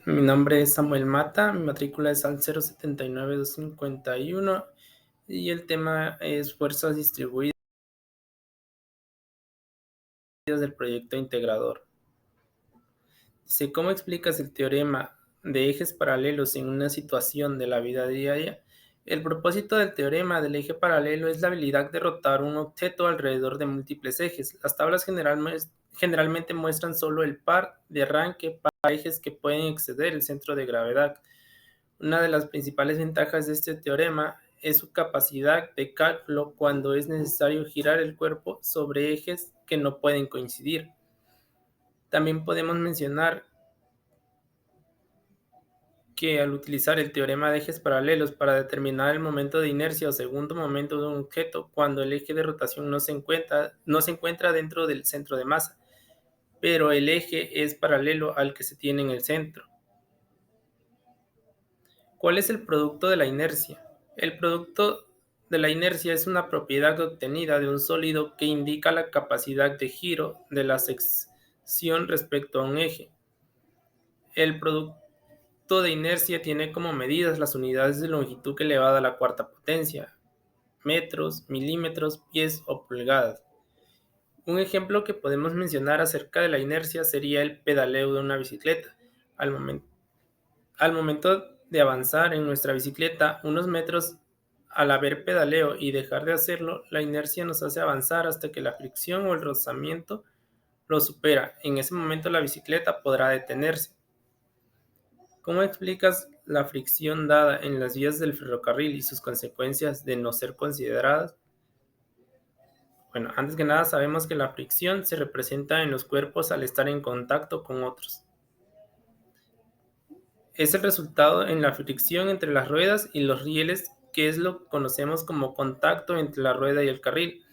Mi nombre es Samuel Mata, mi matrícula es al 079251 y el tema es fuerzas distribuidas del proyecto integrador. Dice, ¿cómo explicas el teorema de ejes paralelos en una situación de la vida diaria? El propósito del teorema del eje paralelo es la habilidad de rotar un objeto alrededor de múltiples ejes. Las tablas generalmente muestran solo el par de arranque para ejes que pueden exceder el centro de gravedad. Una de las principales ventajas de este teorema es su capacidad de cálculo cuando es necesario girar el cuerpo sobre ejes que no pueden coincidir. También podemos mencionar que al utilizar el teorema de ejes paralelos para determinar el momento de inercia o segundo momento de un objeto cuando el eje de rotación no se encuentra dentro del centro de masa, pero el eje es paralelo al que se tiene en el centro. ¿Cuál es el producto de la inercia? El producto de la inercia es una propiedad obtenida de un sólido que indica la capacidad de giro de la sección respecto a un eje. El producto de inercia tiene como medidas las unidades de longitud elevada a la cuarta potencia, metros, milímetros, pies o pulgadas. Un ejemplo que podemos mencionar acerca de la inercia sería el pedaleo de una bicicleta. Al momento de avanzar en nuestra bicicleta unos metros al haber pedaleo y dejar de hacerlo, la inercia nos hace avanzar hasta que la fricción o el rozamiento lo supera. En ese momento la bicicleta podrá detenerse. ¿Cómo explicas la fricción dada en las vías del ferrocarril y sus consecuencias de no ser consideradas? Bueno, antes que nada sabemos que la fricción se representa en los cuerpos al estar en contacto con otros. Es el resultado en la fricción entre las ruedas y los rieles, que es lo que conocemos como contacto entre la rueda y el carril,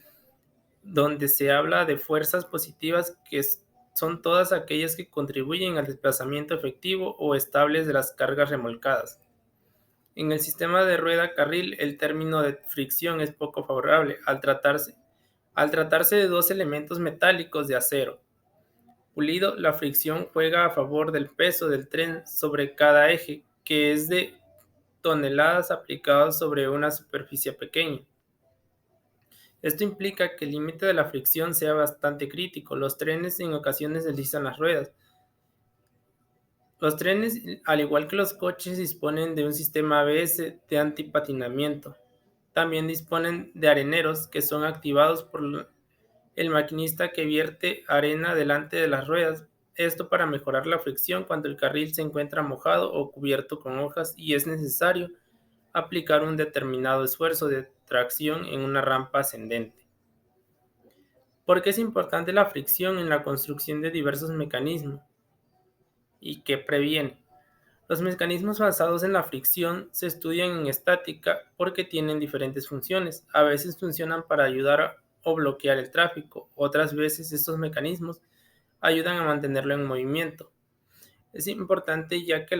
donde se habla de fuerzas positivas que son todas aquellas que contribuyen al desplazamiento efectivo o estables de las cargas remolcadas. En el sistema de rueda-carril, el término de fricción es poco favorable al tratarse de dos elementos metálicos de acero pulido. La fricción juega a favor del peso del tren sobre cada eje, que es de toneladas aplicadas sobre una superficie pequeña. Esto implica que el límite de la fricción sea bastante crítico. Los trenes en ocasiones deslizan las ruedas. Los trenes, al igual que los coches, disponen de un sistema ABS de antipatinamiento. También disponen de areneros que son activados por el maquinista que vierte arena delante de las ruedas. Esto para mejorar la fricción cuando el carril se encuentra mojado o cubierto con hojas y es necesario aplicar un determinado esfuerzo de tracción en una rampa ascendente. ¿Por qué es importante la fricción en la construcción de diversos mecanismos? ¿Y qué previene? Los mecanismos basados en la fricción se estudian en estática porque tienen diferentes funciones. A veces funcionan para ayudar o bloquear el tráfico, otras veces estos mecanismos ayudan a mantenerlo en movimiento. Es importante ya que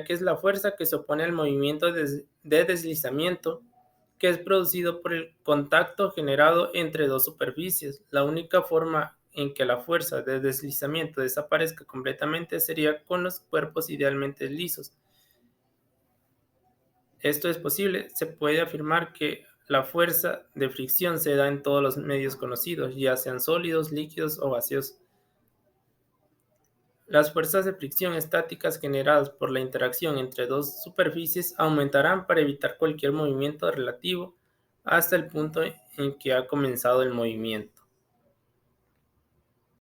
es la fuerza que se opone al movimiento de deslizamiento que es producido por el contacto generado entre dos superficies. La única forma en que la fuerza de deslizamiento desaparezca completamente sería con los cuerpos idealmente lisos. Esto es posible. Se puede afirmar que la fuerza de fricción se da en todos los medios conocidos, ya sean sólidos, líquidos o gaseosos. Las fuerzas de fricción estáticas generadas por la interacción entre dos superficies aumentarán para evitar cualquier movimiento relativo hasta el punto en que ha comenzado el movimiento.